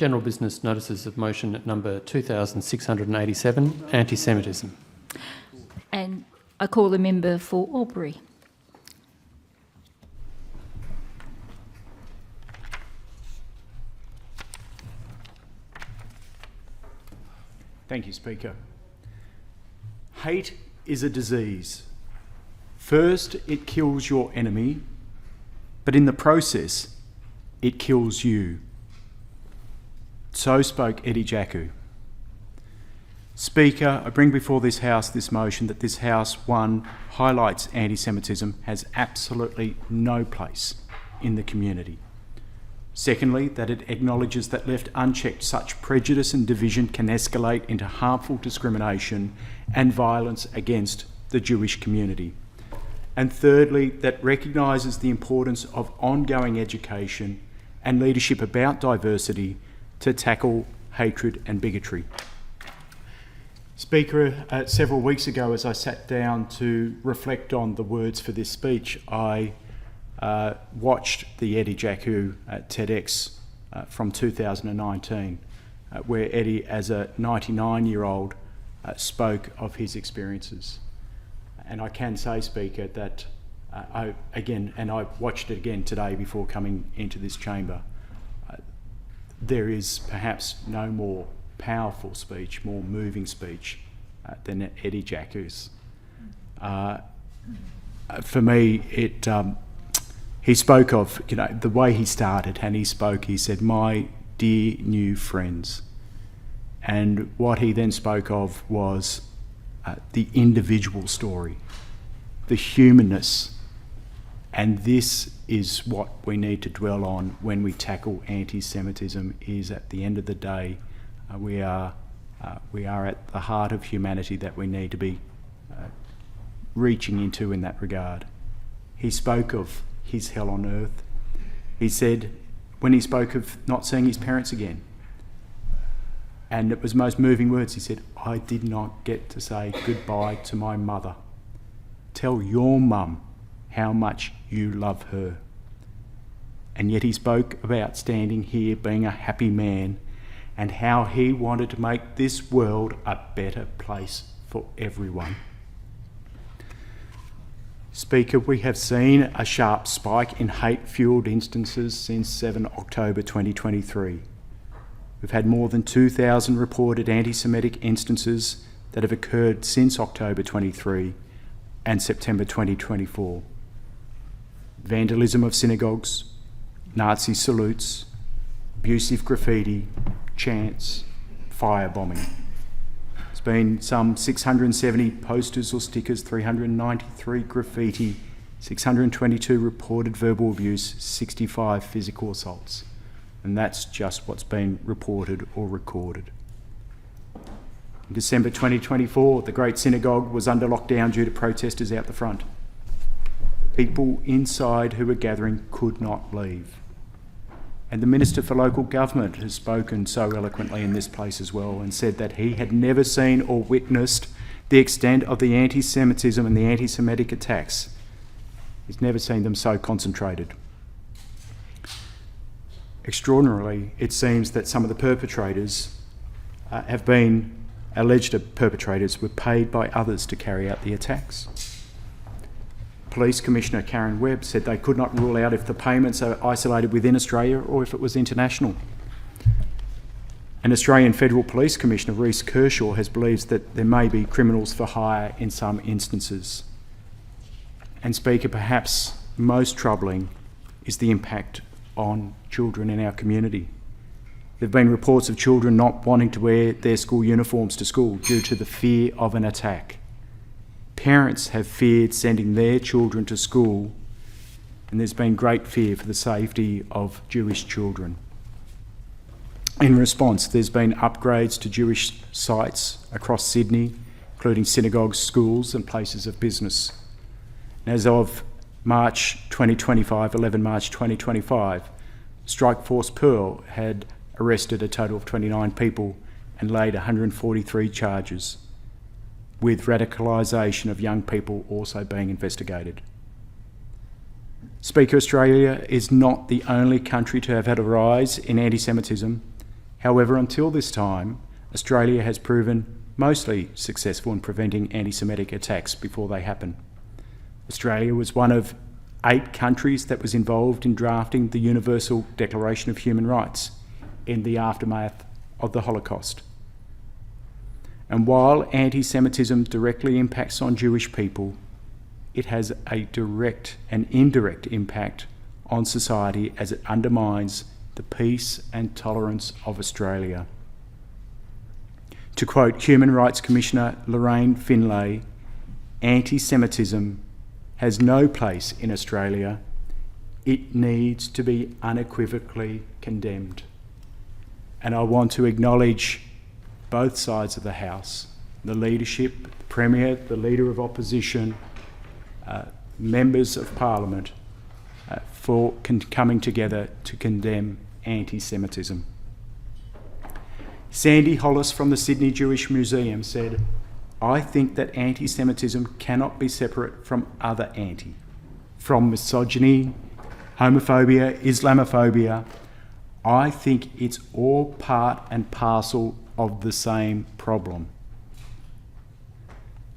General business notices of motion at number 2687, anti-Semitism. And I call the member for Albury. Thank you, Speaker. Hate is a disease. First, it kills your enemy, but in the process, it kills you. So spoke Eddie Jacku. Speaker, I bring before this House this motion that this House, one, highlights anti-Semitism has absolutely no place in the community. Secondly, that it acknowledges that left unchecked, such prejudice and division can escalate into harmful discrimination and violence against the Jewish community. And thirdly, that recognises the importance of ongoing education and leadership about diversity to tackle hatred and bigotry. Speaker, several weeks ago, as I sat down to reflect on the words for this speech, I watched the Eddie Jacku TEDx from 2019, where Eddie, as a 99-year-old, spoke of his experiences. And I can say, Speaker, that I watched it again today before coming into this chamber, there is perhaps no more powerful speech, more moving speech than Eddie Jacku's. For me, he spoke of, the way he started, and he said, "My dear new friends." And what he then spoke of was the individual story, the humanness, and this is what we need to dwell on when we tackle anti-Semitism, is at the end of the day, we are at the heart of humanity that we need to be reaching into in that regard. He spoke of his hell on earth. He said, when he spoke of not seeing his parents again, and it was most moving words, he said, "I did not get to say goodbye to my mother. Tell your mum how much you love her." And yet he spoke about standing here being a happy man and how he wanted to make this world a better place for everyone. Speaker, we have seen a sharp spike in hate-fuelled instances since 7 October 2023. We've had more than 2,000 reported anti-Semitic instances that have occurred since October 23 and September 2024. Vandalism of synagogues, Nazi salutes, abusive graffiti, chants, firebombing. There's been some 670 posters or stickers, 393 graffiti, 622 reported verbal abuse, 65 physical assaults. And that's just what's been reported or recorded. In December 2024, the Great Synagogue was under lockdown due to protesters out the front. People inside who were gathering could not leave. And the Minister for Local Government has spoken so eloquently in this place as well, and said that he had never seen or witnessed the extent of the anti-Semitism and the anti-Semitic attacks. He's never seen them so concentrated. Extraordinarily, it seems that some of the perpetrators alleged perpetrators were paid by others to carry out the attacks. Police Commissioner Karen Webb said they could not rule out if the payments are isolated within Australia or if it was international. And Australian Federal Police Commissioner Reece Kershaw has believed that there may be criminals for hire in some instances. And Speaker, perhaps most troubling is the impact on children in our community. There have been reports of children not wanting to wear their school uniforms to school due to the fear of an attack. Parents have feared sending their children to school, and there's been great fear for the safety of Jewish children. In response, there's been upgrades to Jewish sites across Sydney, including synagogues, schools and places of business. And as of March 2025, 11 March 2025, Strikeforce Pearl had arrested a total of 29 people and laid 143 charges, with radicalisation of young people also being investigated. Speaker, Australia is not the only country to have had a rise in anti-Semitism, However, until this time, Australia has proven mostly successful in preventing anti-Semitic attacks before they happen. Australia was one of 8 countries that was involved in drafting the Universal Declaration of Human Rights in the aftermath of the Holocaust. And while anti-Semitism directly impacts on Jewish people, it has a direct and indirect impact on society as it undermines the peace and tolerance of Australia. To quote Human Rights Commissioner Lorraine Finlay, anti-Semitism has no place in Australia. It needs to be unequivocally condemned. And I want to acknowledge both sides of the House, the leadership, the Premier, the Leader of Opposition, members of Parliament, for coming together to condemn anti-Semitism. Sandy Hollis from the Sydney Jewish Museum said, "I think that anti-Semitism cannot be separate from other from misogyny, homophobia, Islamophobia. I think it's all part and parcel of the same problem."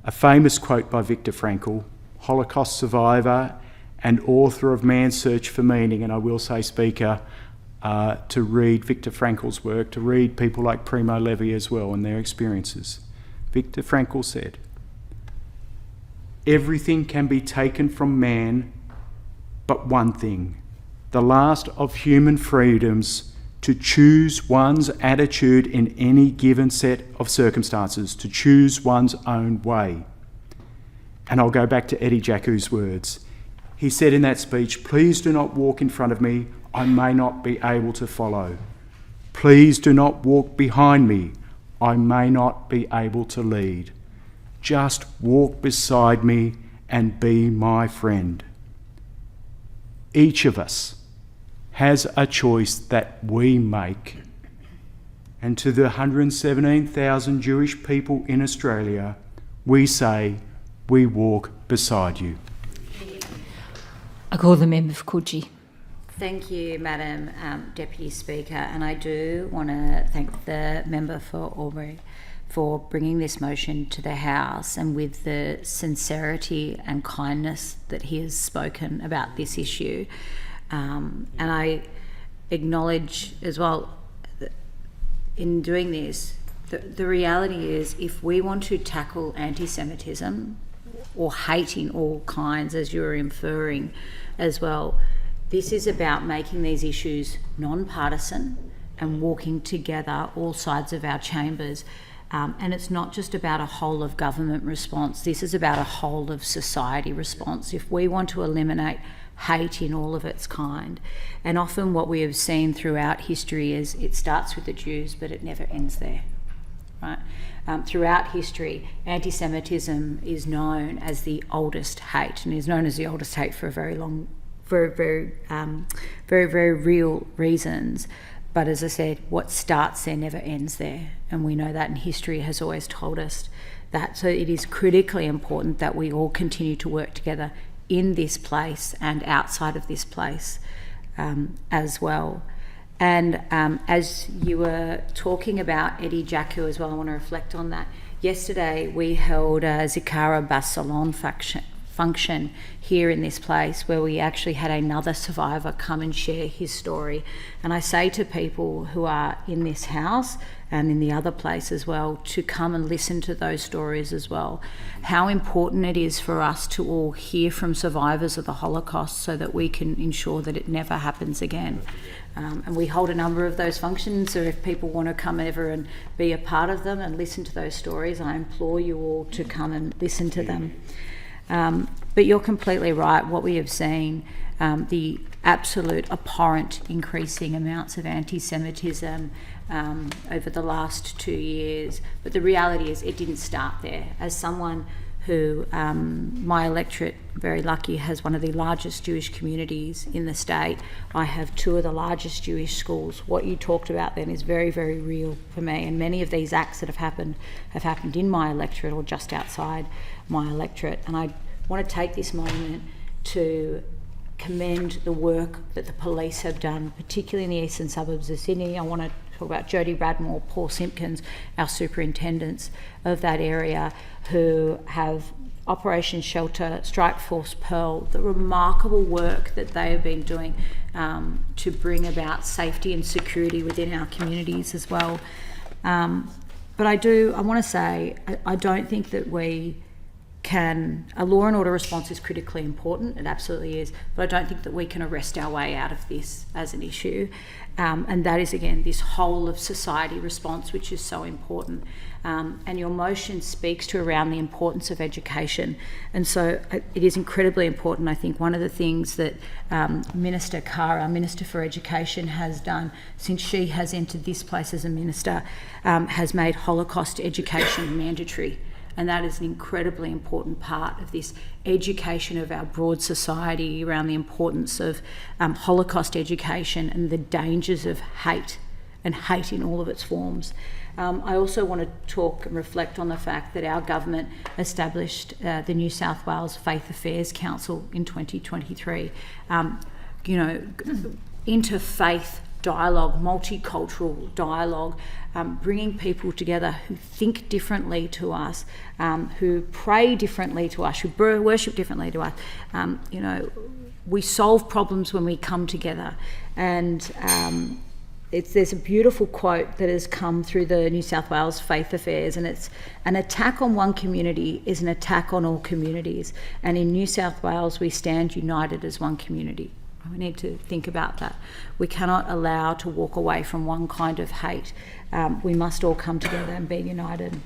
A famous quote by Viktor Frankl, Holocaust survivor and author of Man's Search for Meaning, and I will say, Speaker, to read Viktor Frankl's work, to read people like Primo Levi as well and their experiences. Viktor Frankl said, "Everything can be taken from man but one thing, the last of human freedoms, to choose one's attitude in any given set of circumstances, to choose one's own way." And I'll go back to Eddie Jaku's words. He said in that speech, "Please do not walk in front of me, I may not be able to follow. Please do not walk behind me, I may not be able to lead. Just walk beside me and be my friend." Each of us has a choice that we make. And to the 117,000 Jewish people in Australia, we say, we walk beside you. I call the member for Coogee. Thank you, Madam Deputy Speaker, and I do want to thank the member for Albury for bringing this motion to the House, and with the sincerity and kindness that he has spoken about this issue. And I acknowledge as well that in doing this, the reality is, if we want to tackle anti-Semitism or hate in all kinds, as you're inferring as well, this is about making these issues non-partisan and walking together all sides of our chambers. And it's not just about a whole of government response, this is about a whole of society response. If we want to eliminate hate in all of its kind, and often what we have seen throughout history is it starts with the Jews, but it never ends there, right? Throughout history, anti-Semitism is known as the oldest hate, and is known as the oldest hate for a very long, very real reasons. But as I said, what starts there never ends there, and we know that, and history has always told us that. So it is critically important that we all continue to work together in this place and outside of this place as well. And as you were talking about Eddie Jaku as well, I want to reflect on that. Yesterday we held a Zikara Bas Salon function here in this place, where we actually had another survivor come and share his story. And I say to people who are in this house and in the other place as well, to come and listen to those stories as well. How important it is for us to all hear from survivors of the Holocaust so that we can ensure that it never happens again. And we hold a number of those functions, so if people want to come over and be a part of them and listen to those stories, I implore you all to come and listen to them. But you're completely right. What we have seen, the absolute abhorrent increasing amounts of anti-Semitism over the last 2 years. But the reality is it didn't start there. As someone who, my electorate, very lucky, has one of the largest Jewish communities in the state. I have 2 of the largest Jewish schools. What you talked about then is very, very real for me. And many of these acts that have happened in my electorate or just outside my electorate. And I want to take this moment to commend the work that the police have done, particularly in the eastern suburbs of Sydney. I want to talk about Jodie Radmore, Paul Simpkins, our superintendents of that area, who have Operation Shelter, Strike Force Pearl, the remarkable work that they have been doing to bring about safety and security within our communities as well. But I want to say, I don't think that we can, a law and order response is critically important, it absolutely is, but I don't think that we can arrest our way out of this as an issue. And that is, again, this whole of society response, which is so important. And your motion speaks to around the importance of education. And so it is incredibly important. I think one of the things that Minister Carr, our Minister for Education, has done since she has entered this place as a minister, has made Holocaust education mandatory. And that is an incredibly important part of this education of our broad society around the importance of Holocaust education and the dangers of hate, and hate in all of its forms. I also want to talk and reflect on the fact that our government established the New South Wales Faith Affairs Council in 2023. Interfaith dialogue, multicultural dialogue, bringing people together who think differently to us, who pray differently to us, who worship differently to us. We solve problems when we come together. And there's a beautiful quote that has come through the New South Wales Faith Affairs, and it's, an attack on one community is an attack on all communities. And in New South Wales, we stand united as one community. We need to think about that. We cannot allow to walk away from one kind of hate. We must all come together and be united.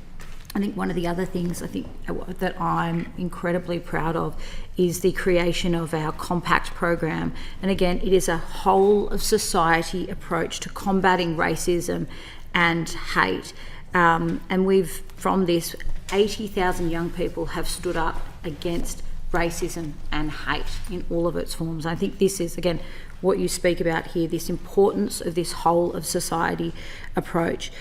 I think one of the other things that I'm incredibly proud of is the creation of our Compact program. And again, it is a whole of society approach to combating racism and hate. And we've, from this, 80,000 young people have stood up against racism and hate in all of its forms. I think this is, again, what you speak about here, this importance of this whole of society approach.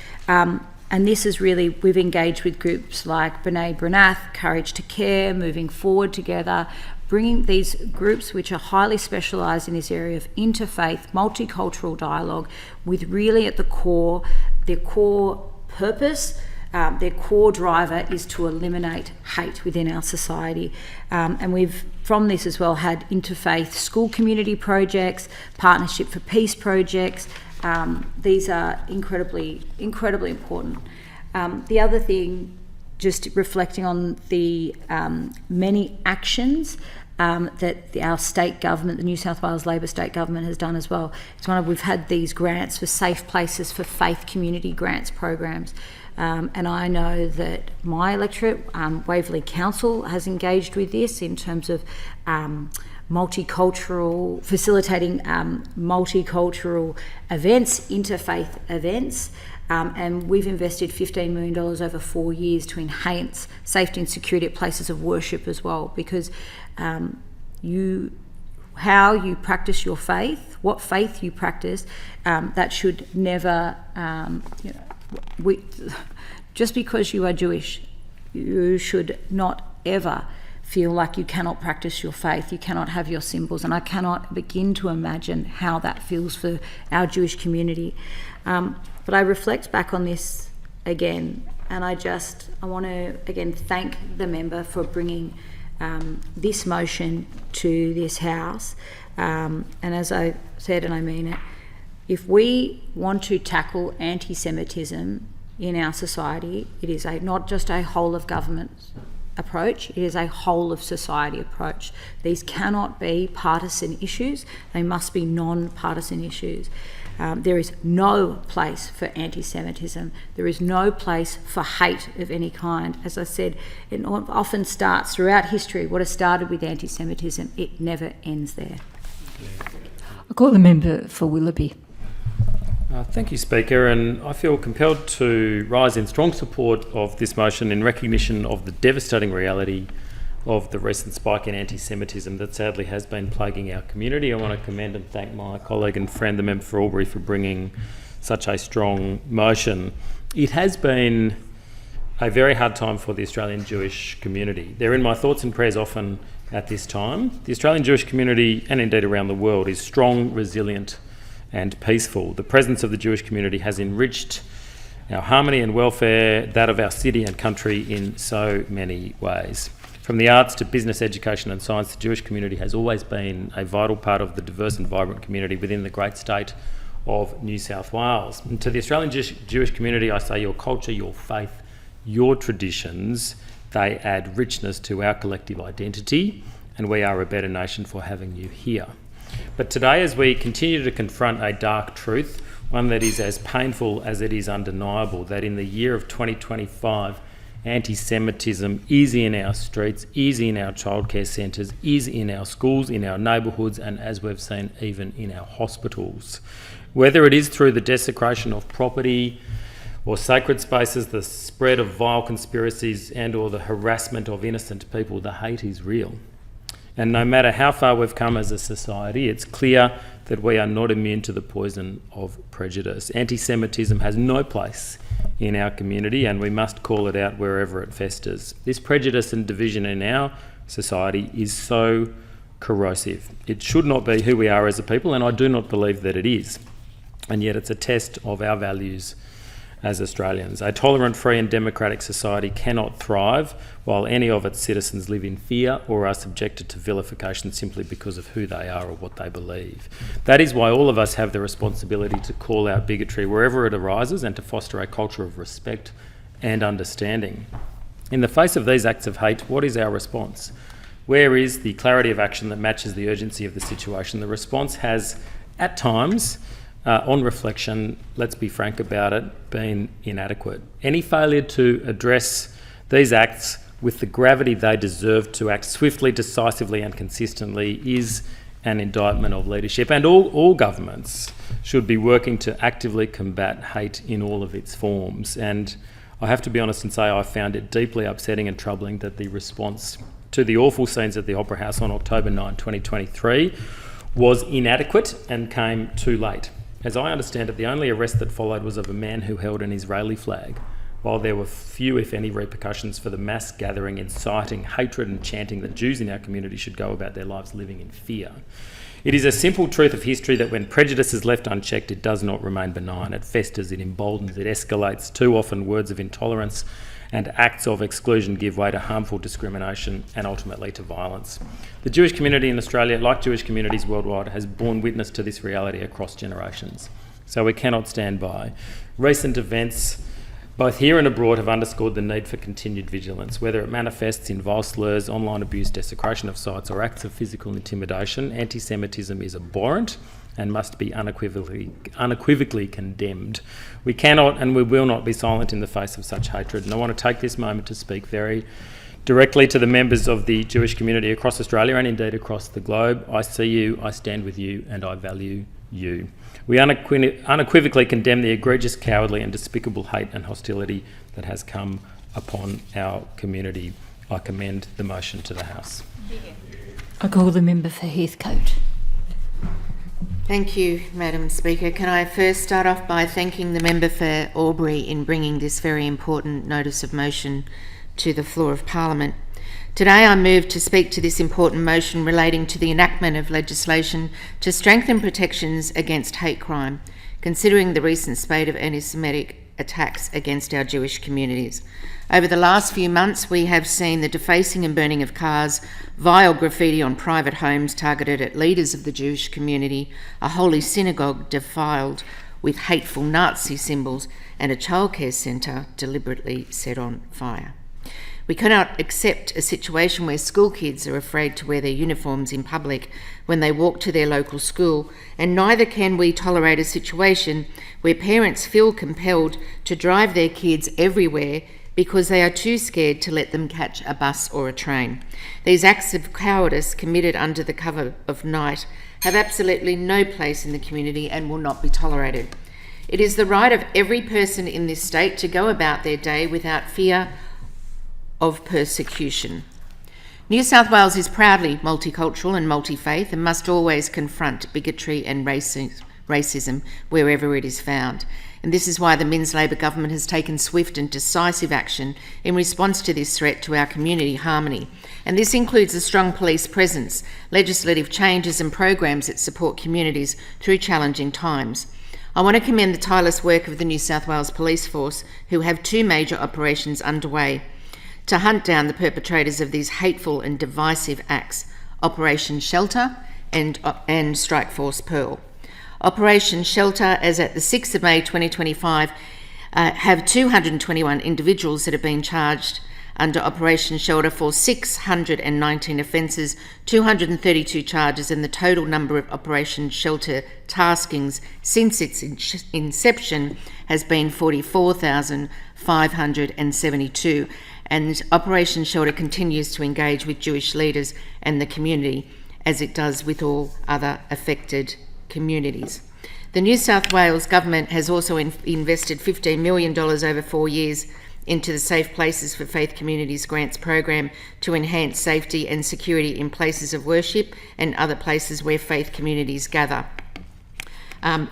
And this is really, we've engaged with groups like B'nai B'rith, Courage to Care, Moving Forward Together, bringing these groups which are highly specialised in this area of interfaith, multicultural dialogue, with really at the core, their core purpose, their core driver is to eliminate hate within our society. And we've, from this as well, had interfaith school community projects, Partnership for Peace projects. These are incredibly, incredibly important. The other thing, just reflecting on the many actions that our state government, the New South Wales Labor state government, has done as well. We've had these grants for Safe Places for Faith community grants programs. And I know that my electorate, Waverley Council, has engaged with this in terms of facilitating multicultural events, interfaith events. And we've invested $15 million over 4 years to enhance safety and security at places of worship as well, because how you practice your faith, what faith you practice, that should never, just because you are Jewish, you should not ever feel like you cannot practice your faith, you cannot have your symbols, and I cannot begin to imagine how that feels for our Jewish community. But I reflect back on this again, and I want to again thank the member for bringing this motion to this House. And as I said, and I mean it, if we want to tackle anti-Semitism in our society, it is not just a whole of government approach, it is a whole of society approach. These cannot be partisan issues, they must be non-partisan issues. There is no place for anti-Semitism, there is no place for hate of any kind. As I said, it often starts throughout history, what has started with anti-Semitism, it never ends there. I call the member for Willoughby. Thank you, Speaker, and I feel compelled to rise in strong support of this motion in recognition of the devastating reality of the recent spike in anti-Semitism that sadly has been plaguing our community. I want to commend and thank my colleague and friend, the member for Albury, for bringing such a strong motion. It has been a very hard time for the Australian Jewish community. They're in my thoughts and prayers often at this time. The Australian Jewish community, and indeed around the world, is strong, resilient and peaceful. The presence of the Jewish community has enriched our harmony and welfare, that of our city and country, in so many ways. From the arts to business, education and science, the Jewish community has always been a vital part of the diverse and vibrant community within the great state of New South Wales. And to the Australian Jewish community, I say your culture, your faith, your traditions, they add richness to our collective identity, and we are a better nation for having you here. But today, as we continue to confront a dark truth, one that is as painful as it is undeniable, that in the year of 2025, anti-Semitism is in our streets, is in our childcare centres, is in our schools, in our neighbourhoods, and as we've seen, even in our hospitals. Whether it is through the desecration of property or sacred spaces, the spread of vile conspiracies and or the harassment of innocent people, the hate is real. And no matter how far we've come as a society, it's clear that we are not immune to the poison of prejudice. Anti-Semitism has no place in our community, and we must call it out wherever it festers. This prejudice and division in our society is so corrosive. It should not be who we are as a people, and I do not believe that it is. And yet it's a test of our values as Australians. A tolerant, free and democratic society cannot thrive while any of its citizens live in fear or are subjected to vilification simply because of who they are or what they believe. That is why all of us have the responsibility to call out bigotry wherever it arises and to foster a culture of respect and understanding. In the face of these acts of hate, what is our response? Where is the clarity of action that matches the urgency of the situation? The response has, at times, on reflection, let's be frank about it, been inadequate. Any failure to address these acts with the gravity they deserve, to act swiftly, decisively and consistently, is an indictment of leadership. And all governments should be working to actively combat hate in all of its forms. And I have to be honest and say I found it deeply upsetting and troubling that the response to the awful scenes at the Opera House on October 9, 2023 was inadequate and came too late. As I understand it, the only arrest that followed was of a man who held an Israeli flag, while there were few, if any, repercussions for the mass gathering, inciting hatred and chanting that Jews in our community should go about their lives living in fear. It is a simple truth of history that when prejudice is left unchecked, it does not remain benign. It festers, it emboldens, it escalates. Too often words of intolerance and acts of exclusion give way to harmful discrimination and ultimately to violence. The Jewish community in Australia, like Jewish communities worldwide, has borne witness to this reality across generations. So we cannot stand by. Recent events, both here and abroad, have underscored the need for continued vigilance. Whether it manifests in vile slurs, online abuse, desecration of sites or acts of physical intimidation, anti-Semitism is abhorrent and must be unequivocally condemned. We cannot and we will not be silent in the face of such hatred. And I want to take this moment to speak very directly to the members of the Jewish community across Australia and indeed across the globe. I see you, I stand with you, and I value you. We unequivocally condemn the egregious, cowardly and despicable hate and hostility that has come upon our community. I commend the motion to the House. I call the member for Heathcote. Thank you, Madam Speaker. Can I first start off by thanking the member for Albury in bringing this very important notice of motion to the floor of Parliament. Today I move to speak to this important motion relating to the enactment of legislation to strengthen protections against hate crime, considering the recent spate of anti-Semitic attacks against our Jewish communities. Over the last few months, we have seen the defacing and burning of cars, vile graffiti on private homes targeted at leaders of the Jewish community, a holy synagogue defiled with hateful Nazi symbols, and a childcare centre deliberately set on fire. We cannot accept a situation where school kids are afraid to wear their uniforms in public when they walk to their local school, and neither can we tolerate a situation where parents feel compelled to drive their kids everywhere because they are too scared to let them catch a bus or a train. These acts of cowardice committed under the cover of night have absolutely no place in the community and will not be tolerated. It is the right of every person in this state to go about their day without fear of persecution. New South Wales is proudly multicultural and multi-faith and must always confront bigotry and racism wherever it is found. And this is why the Minns Labor government has taken swift and decisive action in response to this threat to our community harmony. And this includes a strong police presence, legislative changes and programs that support communities through challenging times. I want to commend the tireless work of the New South Wales Police Force, who have 2 major operations underway to hunt down the perpetrators of these hateful and divisive acts: Operation Shelter and Strike Force Pearl. Operation Shelter, as at the 6th of May 2025, have 221 individuals that have been charged under Operation Shelter for 619 offences, 232 charges, and the total number of Operation Shelter taskings since its inception has been 44,572. And Operation Shelter continues to engage with Jewish leaders and the community, as it does with all other affected communities. The New South Wales government has also invested $15 million over 4 years into the Safe Places for Faith Communities grants program to enhance safety and security in places of worship and other places where faith communities gather.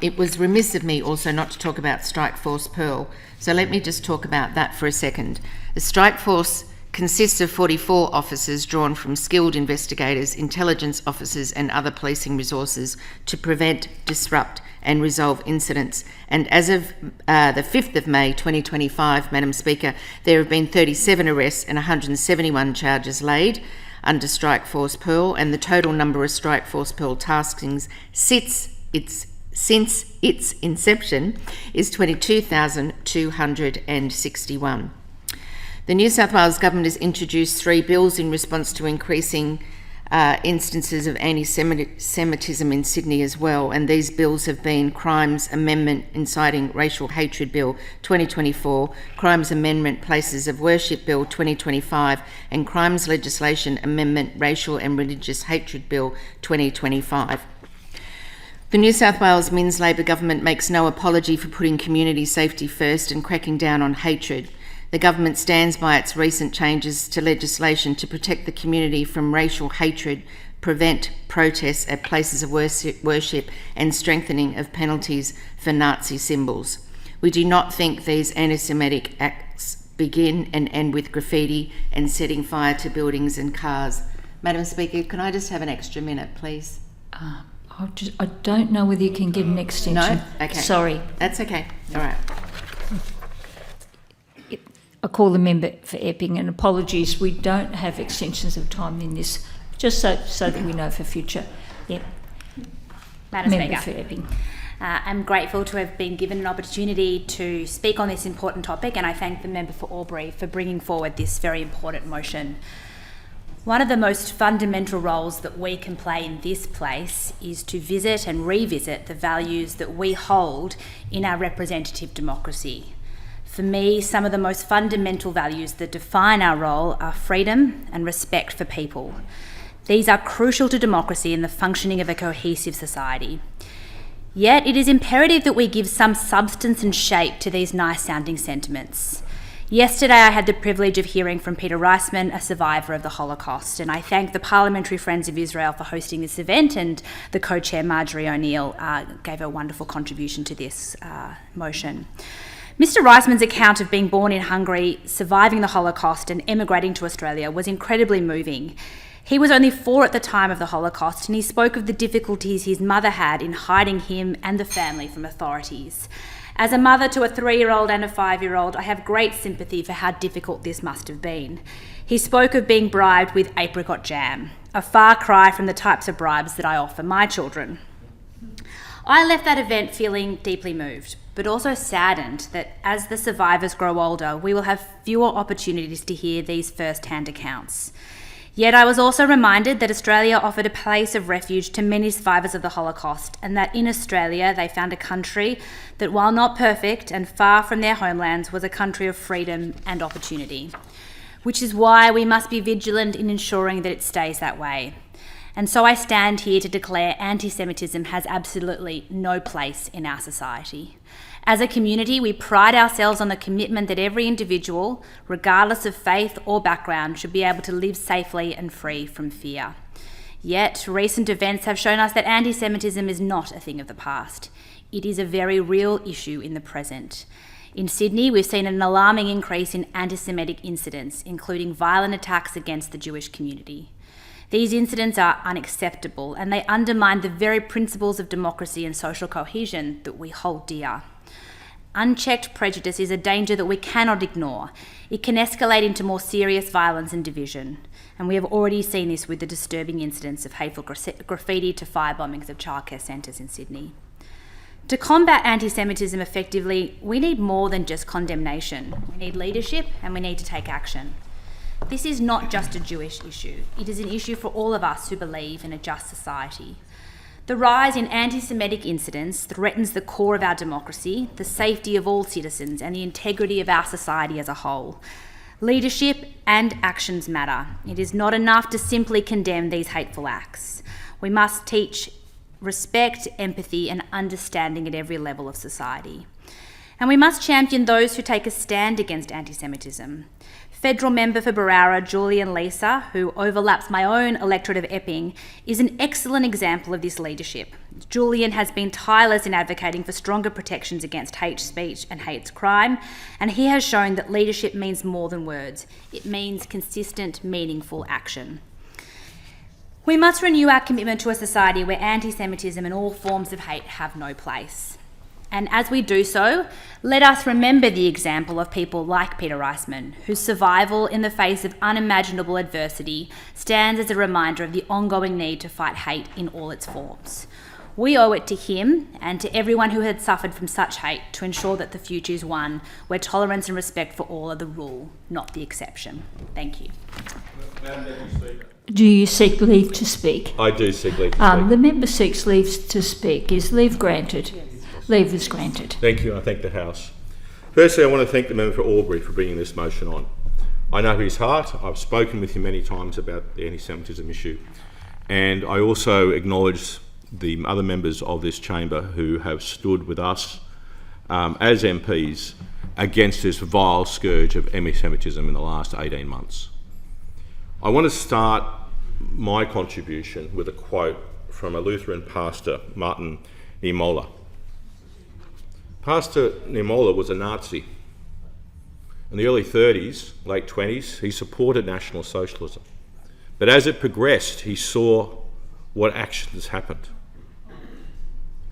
It was remiss of me also not to talk about Strike Force Pearl, so let me just talk about that for a second. The Strike Force consists of 44 officers drawn from skilled investigators, intelligence officers and other policing resources to prevent, disrupt and resolve incidents. And as of the 5th of May 2025, Madam Speaker, there have been 37 arrests and 171 charges laid under Strike Force Pearl, and the total number of Strike Force Pearl taskings since its inception is 22,261. The New South Wales government has introduced 3 bills in response to increasing instances of anti-Semitism in Sydney as well, and these bills have been Crimes Amendment Inciting Racial Hatred Bill 2024, Crimes Amendment Places of Worship Bill 2025, and Crimes Legislation Amendment Racial and Religious Hatred Bill 2025. The New South Wales Minns Labor government makes no apology for putting community safety first and cracking down on hatred. The government stands by its recent changes to legislation to protect the community from racial hatred, prevent protests at places of worship and strengthening of penalties for Nazi symbols. We do not think these anti-Semitic acts begin and end with graffiti and setting fire to buildings and cars. Madam Speaker, can I just have an extra minute, please? I don't know whether you can get an extension. No? Okay. Sorry. That's okay. All right. I call the member for Epping, and apologies, we don't have extensions of time in this, just so that we know for future. Yep. Madam Member Speaker, for Epping. I'm grateful to have been given an opportunity to speak on this important topic, and I thank the member for Albury for bringing forward this very important motion. One of the most fundamental roles that we can play in this place is to visit and revisit the values that we hold in our representative democracy. For me, some of the most fundamental values that define our role are freedom and respect for people. These are crucial to democracy and the functioning of a cohesive society. Yet it is imperative that we give some substance and shape to these nice-sounding sentiments. Yesterday I had the privilege of hearing from Peter Reisman, a survivor of the Holocaust, and I thank the Parliamentary Friends of Israel for hosting this event, and the co-chair Marjorie O'Neill gave a wonderful contribution to this motion. Mr. Reisman's account of being born in Hungary, surviving the Holocaust and emigrating to Australia was incredibly moving. He was only 4 at the time of the Holocaust, and he spoke of the difficulties his mother had in hiding him and the family from authorities. As a mother to a 3-year-old and a 5-year-old, I have great sympathy for how difficult this must have been. He spoke of being bribed with apricot jam, a far cry from the types of bribes that I offer my children. I left that event feeling deeply moved, but also saddened that as the survivors grow older, we will have fewer opportunities to hear these first-hand accounts. Yet I was also reminded that Australia offered a place of refuge to many survivors of the Holocaust, and that in Australia they found a country that, while not perfect and far from their homelands, was a country of freedom and opportunity, which is why we must be vigilant in ensuring that it stays that way. And so I stand here to declare anti-Semitism has absolutely no place in our society. As a community, we pride ourselves on the commitment that every individual, regardless of faith or background, should be able to live safely and free from fear. Yet, recent events have shown us that anti-Semitism is not a thing of the past. It is a very real issue in the present. In Sydney, we've seen an alarming increase in anti-Semitic incidents, including violent attacks against the Jewish community. These incidents are unacceptable, and they undermine the very principles of democracy and social cohesion that we hold dear. Unchecked prejudice is a danger that we cannot ignore. It can escalate into more serious violence and division, and we have already seen this with the disturbing incidents of hateful graffiti to fire bombings of childcare centres in Sydney. To combat anti-Semitism effectively, we need more than just condemnation. We need leadership, and we need to take action. This is not just a Jewish issue. It is an issue for all of us who believe in a just society. The rise in anti-Semitic incidents threatens the core of our democracy, the safety of all citizens, and the integrity of our society as a whole. Leadership and actions matter. It is not enough to simply condemn these hateful acts. We must teach respect, empathy, and understanding at every level of society. And we must champion those who take a stand against anti-Semitism. Federal member for Barara, Julian Lisa, who overlaps my own electorate of Epping, is an excellent example of this leadership. Julian has been tireless in advocating for stronger protections against hate speech and hate crime, and he has shown that leadership means more than words. It means consistent, meaningful action. We must renew our commitment to a society where anti-Semitism and all forms of hate have no place. And as we do so, let us remember the example of people like Peter Reisman, whose survival in the face of unimaginable adversity stands as a reminder of the ongoing need to fight hate in all its forms. We owe it to him and to everyone who had suffered from such hate to ensure that the future is one where tolerance and respect for all are the rule, not the exception. Thank you. Madam Deputy Speaker. Do you seek leave to speak? I do seek leave to speak. The member seeks leave to speak. Is leave granted? Yes. Leave is granted. Thank you, and I thank the House. Firstly, I want to thank the member for Albury for bringing this motion on. I know his heart. I've spoken with him many times about the anti-Semitism issue, and I also acknowledge the other members of this chamber who have stood with us as MPs against this vile scourge of anti-Semitism in the last 18 months. I want to start my contribution with a quote from a Lutheran pastor, Martin Niemöller. Pastor Niemöller was a Nazi. In the early 30s, late 20s, he supported National Socialism. But as it progressed, he saw what actions happened.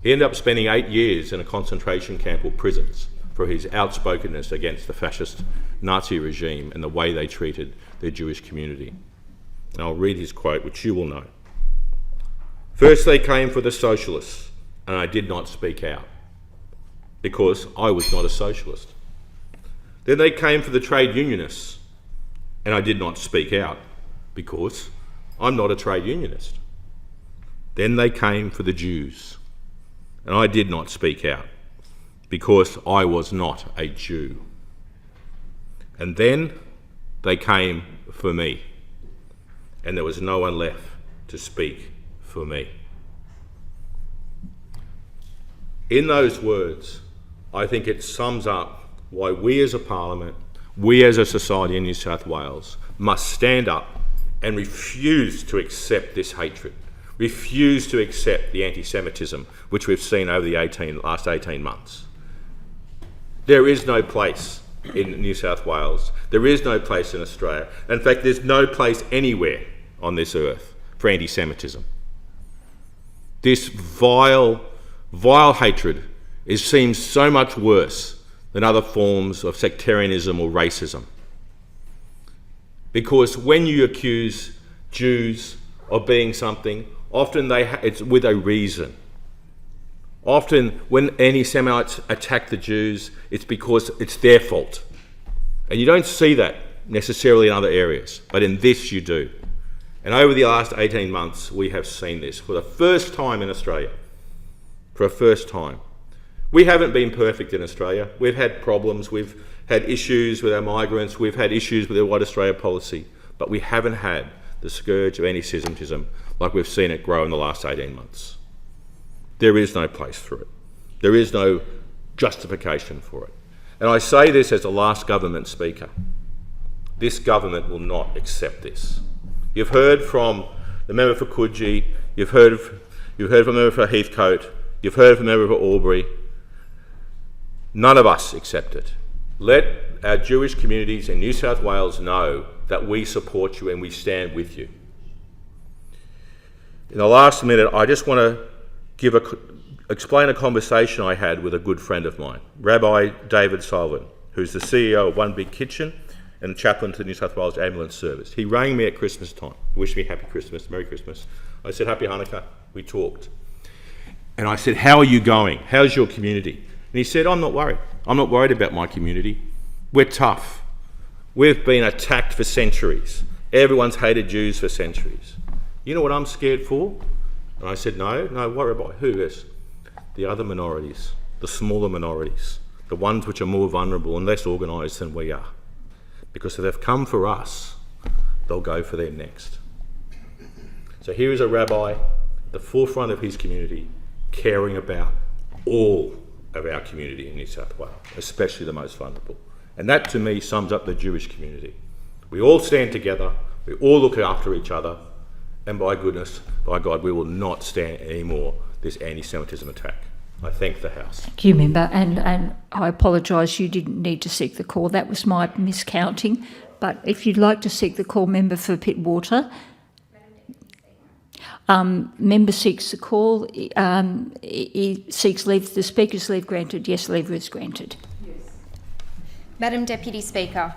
He ended up spending 8 years in a concentration camp or prisons for his outspokenness against the fascist Nazi regime and the way they treated their Jewish community. And I'll read his quote, which you will know. First they came for the socialists, and I did not speak out, because I was not a socialist. Then they came for the trade unionists, and I did not speak out, because I'm not a trade unionist. Then they came for the Jews, and I did not speak out, because I was not a Jew. And then they came for me, and there was no one left to speak for me. In those words, I think it sums up why we as a parliament, we as a society in New South Wales, must stand up and refuse to accept this hatred, refuse to accept the anti-Semitism which we've seen over the last 18 months. There is no place in New South Wales, there is no place in Australia. In fact, there's no place anywhere on this earth for anti-Semitism. This vile hatred seems so much worse than other forms of sectarianism or racism. Because when you accuse Jews of being something, often it's with a reason. Often when anti-Semites attack the Jews, it's because it's their fault. And you don't see that necessarily in other areas, but in this you do. And over the last 18 months, we have seen this for the first time in Australia. For the first time. We haven't been perfect in Australia. We've had problems, we've had issues with our migrants, we've had issues with the White Australia policy, but we haven't had the scourge of anti-Semitism like we've seen it grow in the last 18 months. There is no place for it. There is no justification for it. And I say this as the last government speaker. This government will not accept this. You've heard from the member for Coogee, you've heard from a member for Heathcote, you've heard from a member for Albury. None of us accept it. Let our Jewish communities in New South Wales know that we support you and we stand with you. In the last minute, I just want to explain a conversation I had with a good friend of mine, Rabbi David Sullivan, who's the CEO of One Big Kitchen and the chaplain to the New South Wales Ambulance Service. He rang me at Christmas time, wished me Happy Christmas, Merry Christmas. I said, Happy Hanukkah. We talked. And I said, how are you going? How's your community? And he said, I'm not worried. I'm not worried about my community. We're tough. We've been attacked for centuries. Everyone's hated Jews for centuries. You know what I'm scared for? And I said, no, what, Rabbi? Who is? The other minorities, the smaller minorities, the ones which are more vulnerable and less organised than we are. Because if they've come for us, they'll go for them next. So here is a rabbi at the forefront of his community, caring about all of our community in New South Wales, especially the most vulnerable. And that to me sums up the Jewish community. We all stand together, we all look after each other, and by goodness, by God, we will not stand anymore this anti-Semitism attack. I thank the House. Thank you, Member, and I apologise, you didn't need to seek the call. That was my miscounting. But if you'd like to seek the call, Member for Pittwater. Member seeks the call. He seeks leave. The Speaker's leave granted. Yes, leave is granted. Madam Deputy Speaker,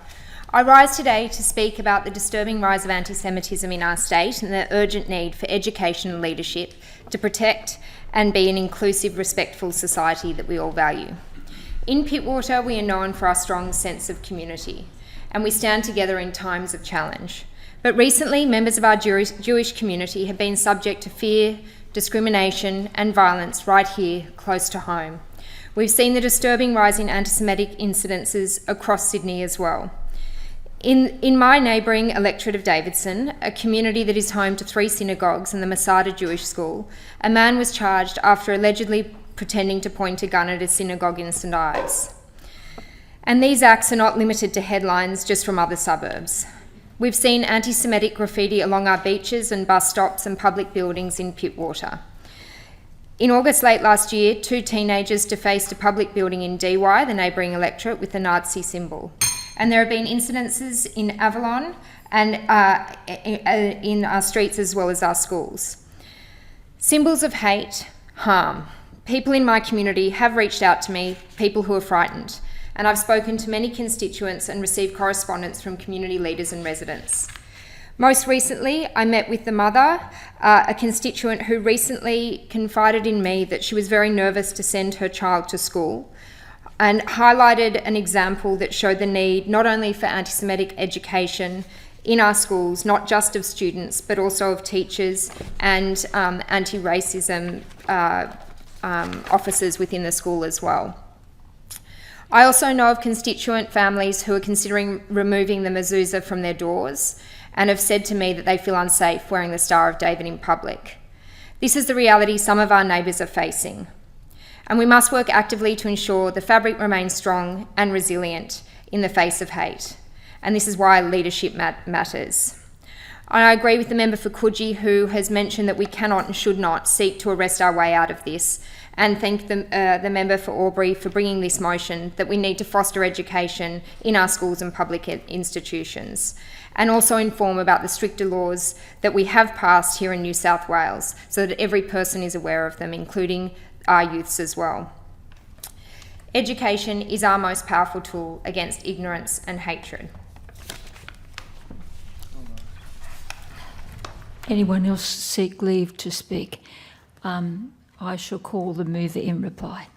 I rise today to speak about the disturbing rise of anti-Semitism in our state and the urgent need for education and leadership to protect and be an inclusive, respectful society that we all value. In Pittwater, we are known for our strong sense of community, and we stand together in times of challenge. But recently, members of our Jewish community have been subject to fear, discrimination and violence right here, close to home. We've seen the disturbing rise in anti-Semitic incidences across Sydney as well. In my neighbouring electorate of Davidson, a community that is home to 3 synagogues and the Masada Jewish School, a man was charged after allegedly pretending to point a gun at a synagogue in St Ives. And these acts are not limited to headlines just from other suburbs. We've seen anti-Semitic graffiti along our beaches and bus stops and public buildings in Pittwater. In August late last year, 2 teenagers defaced a public building in Dee Why, the neighbouring electorate, with the Nazi symbol. And there have been incidences in Avalon and in our streets as well as our schools. Symbols of hate, harm. People in my community have reached out to me, people who are frightened, and I've spoken to many constituents and received correspondence from community leaders and residents. Most recently, I met with the mother, a constituent who recently confided in me that she was very nervous to send her child to school, and highlighted an example that showed the need not only for anti-Semitic education in our schools, not just of students, but also of teachers and anti-racism officers within the school as well. I also know of constituent families who are considering removing the mezuzah from their doors and have said to me that they feel unsafe wearing the Star of David in public. This is the reality some of our neighbours are facing. And we must work actively to ensure the fabric remains strong and resilient in the face of hate. And this is why leadership matters. I agree with the member for Coogee who has mentioned that we cannot and should not seek to arrest our way out of this, and thank the member for Albury for bringing this motion that we need to foster education in our schools and public institutions, and also inform about the stricter laws that we have passed here in New South Wales so that every person is aware of them, including our youths as well. Education is our most powerful tool against ignorance and hatred. Anyone else seek leave to speak? I shall call the mover in reply.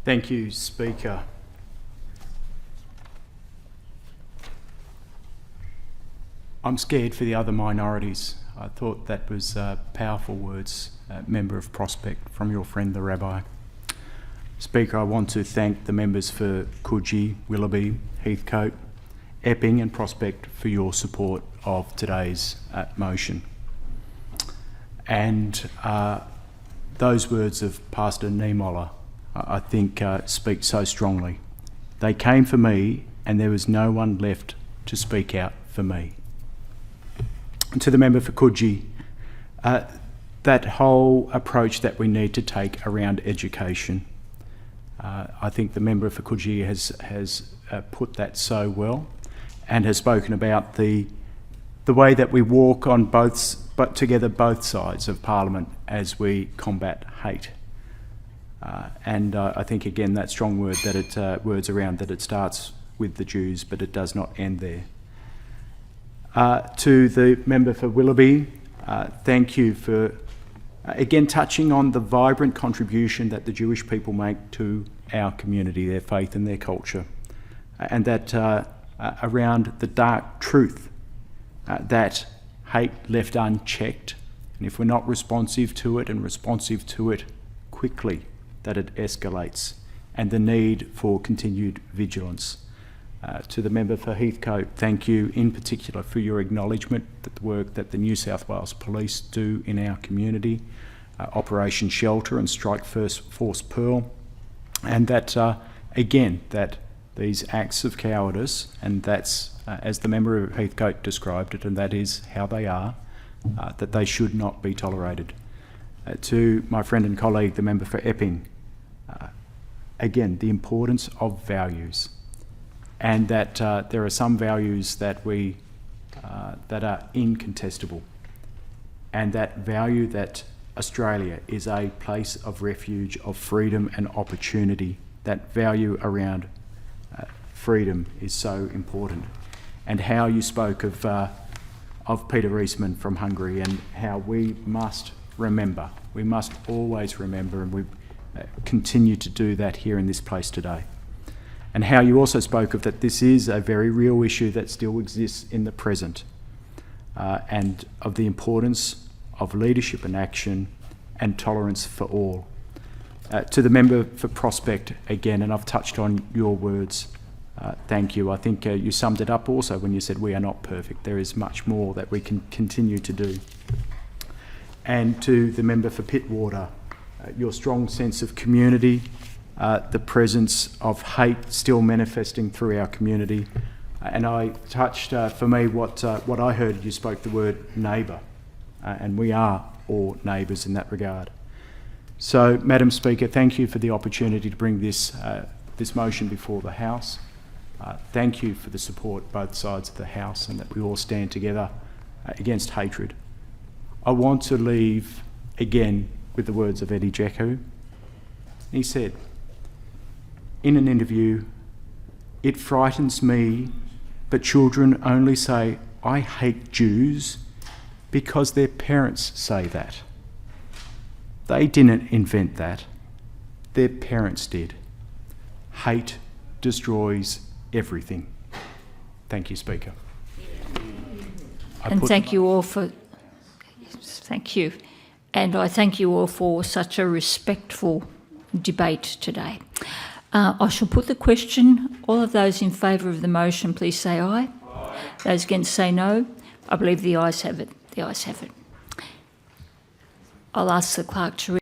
Thank you, Speaker. I'm scared for the other minorities. I thought that was powerful words, Member of Prospect, from your friend the Rabbi. Speaker, I want to thank the members for Coogee, Willoughby, Heathcote, Epping and Prospect for your support of today's motion. And those words of Pastor Niemoller, I think, speak so strongly. They came for me, and there was no one left to speak out for me. And to the member for Coogee, that whole approach that we need to take around education, I think the member for Coogee has put that so well, and has spoken about the way that we walk on both sides of Parliament as we combat hate. And I think again that strong word that words around that it starts with the Jews, but it does not end there. To the member for Willoughby, thank you for again touching on the vibrant contribution that the Jewish people make to our community, their faith and their culture, and that around the dark truth that hate left unchecked, and if we're not responsive to it and responsive to it quickly, that it escalates, and the need for continued vigilance. To the member for Heathcote, thank you in particular for your acknowledgement that the work that the New South Wales Police do in our community, Operation Shelter and Strike Force Pearl, and that again that these acts of cowardice, and that's as the member of Heathcote described it, and that is how they are, that they should not be tolerated. To my friend and colleague, the member for Epping, again, the importance of values, and that there are some values that that are incontestable, and that value that Australia is a place of refuge, of freedom and opportunity. That value around freedom is so important, and how you spoke of Peter Reisman from Hungary, and how we must remember. We must always remember, and we continue to do that here in this place today. And how you also spoke of that this is a very real issue that still exists in the present, and of the importance of leadership and action and tolerance for all. To the member for Prospect again, and I've touched on your words, thank you. I think you summed it up also when you said we are not perfect. There is much more that we can continue to do. And to the member for Pittwater, your strong sense of community, the presence of hate still manifesting through our community. And I touched, for me, what I heard, you spoke the word neighbour, and we are all neighbours in that regard. So, Madam Speaker, thank you for the opportunity to bring this motion before the House. Thank you for the support both sides of the House, and that we all stand together against hatred. I want to leave again with the words of Eddie Dzeko. He said in an interview, "It frightens me, but children only say, 'I hate Jews,' because their parents say that. They didn't invent that. Their parents did. Hate destroys everything." Thank you, Speaker. And thank you all for... Thank you. And I thank you all for such a respectful debate today. I shall put the question. All of those in favour of the motion, please say aye. Aye. Those against say no. I believe the ayes have it. The ayes have it. I'll ask the clerk to read